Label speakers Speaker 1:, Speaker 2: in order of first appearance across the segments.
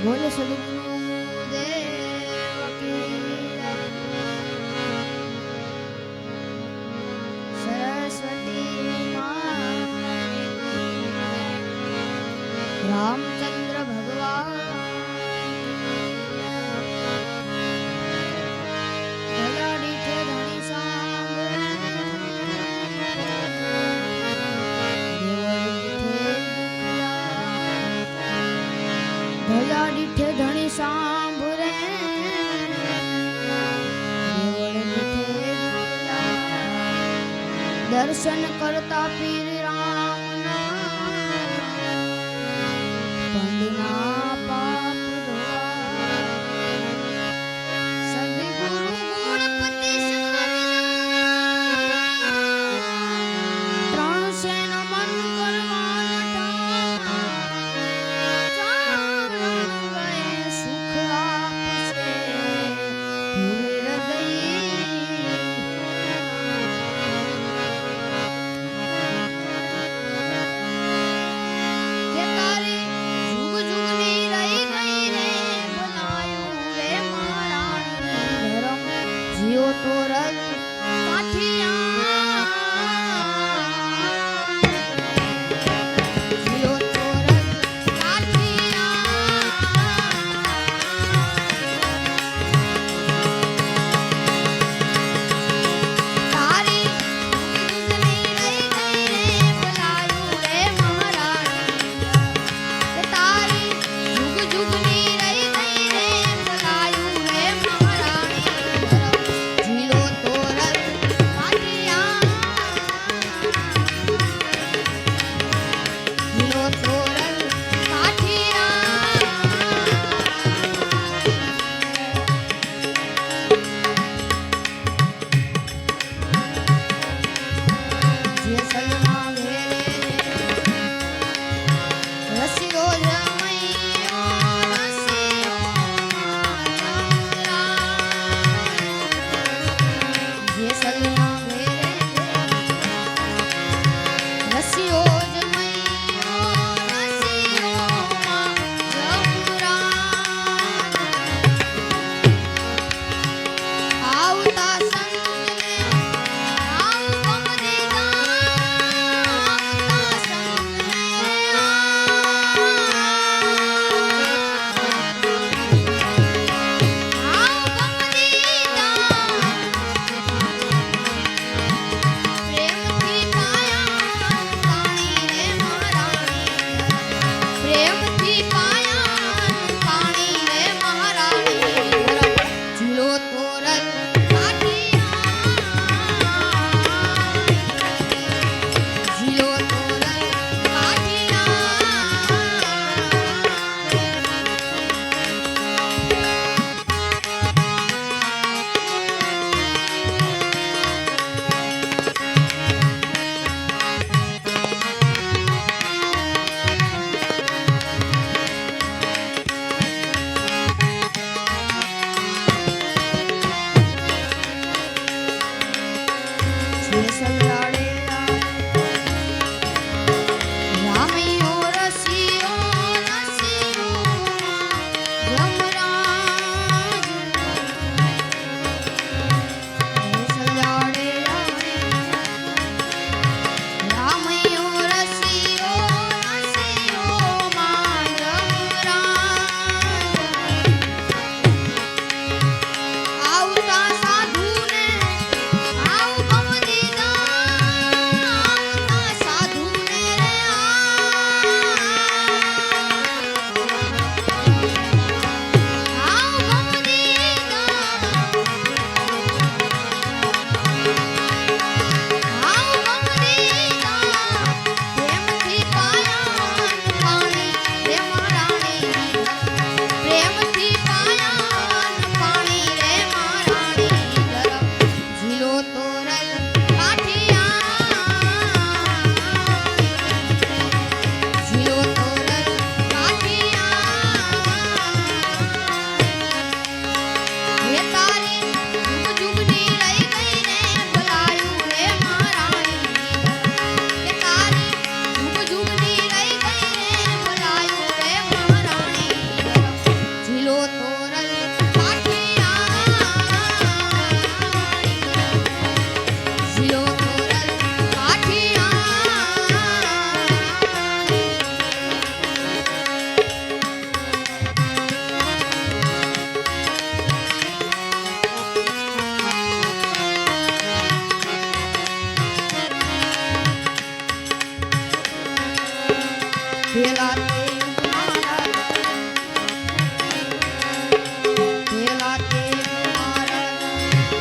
Speaker 1: બોલે સદગુરુ દેવ કી જય. સરસ્વતી માતા રામચંદ્ર ભગવાન ધજા દીઠે ધણી સાંભળે ધજા દીઠે ધણી સાંભળે દર્શન કરતા પીર રામના પંડના પાપ ધોવા. સદગુરુ ગુણપતિ ત્રણ સેન મન કરવા સુખ આપશે હૃદય. પેલા તે મારા પેલા તે મારા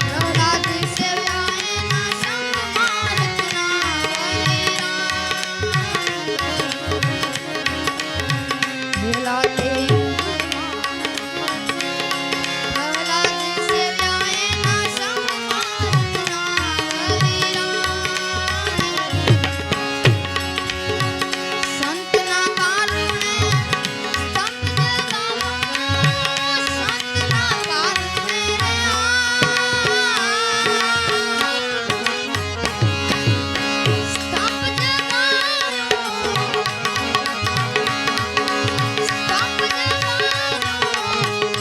Speaker 1: પ્રહલાદ સેવ્યા એના સંગમાં રચના પેલા તે પ્રહલાદ સેવ્યા એના સંગમાં સંતના કારણે સંતના કારણે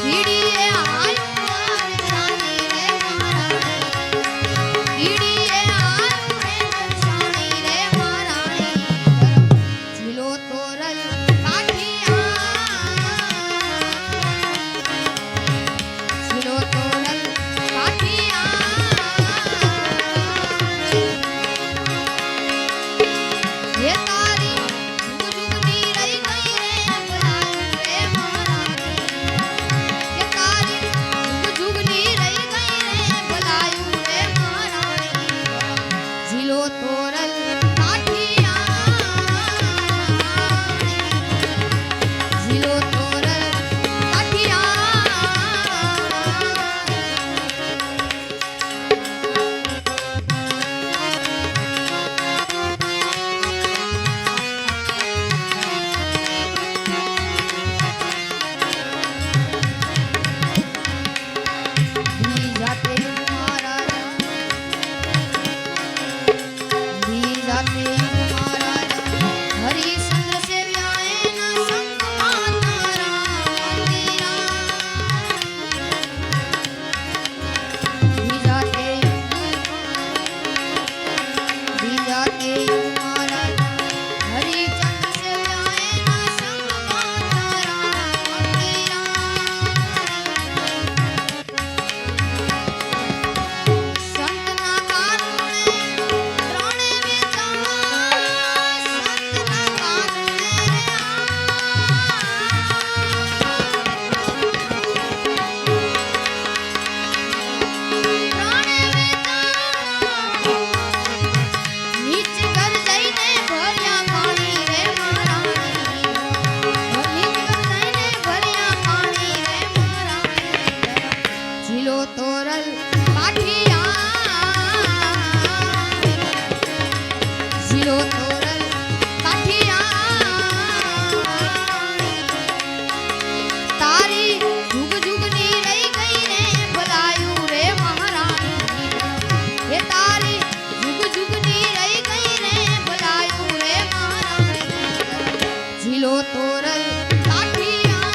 Speaker 1: ઈડીએ આયું સાની રે મારા ઈડીએ આયું રે સાની રે મારા જીલો તોરલ કાઠિયા જીલો તોરલ કાઠિયા હે તારી જુગ જુગની રહી ગઈ રે ભલાયું રે મારા હે તારી જુગ જુગની રહી ગઈ રે ભલાયું રે મારા જીલો તોરલ જીલો તોરલ જાતે મારા જાતે મારા હરિચંદ્ર સેવ્યા એના સંગમાં તારા જાતે મારા હરિચંદ્ર સેવ્યા એના સંગમાં સંતના કારણે ત્રણે વેદના સંતના કારણે ત્રણે વેદના નીચ ઘર જઈને ભર્યા પાણી રે મારા નીચ ઘર જઈને ભર્યા પાણી રે મારા જીલો તોરલ જીલો તોરલ કાઠિયા તારી જુગ જુગની રહી ગઈ રે ભલાયું રે મહારાણી હે તારી જુગ જુગની રહી ગઈ રે ભલાયું રે મહારાણી જીલો તોરલ કાઠિયા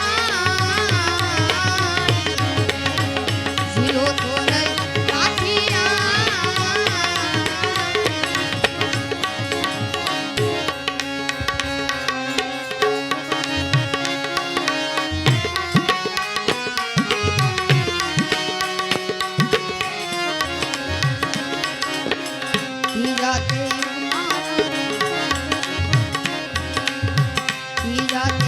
Speaker 1: જીલો તોરલ કાઠિયા જાતે મારા જાતે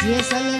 Speaker 1: જેસલ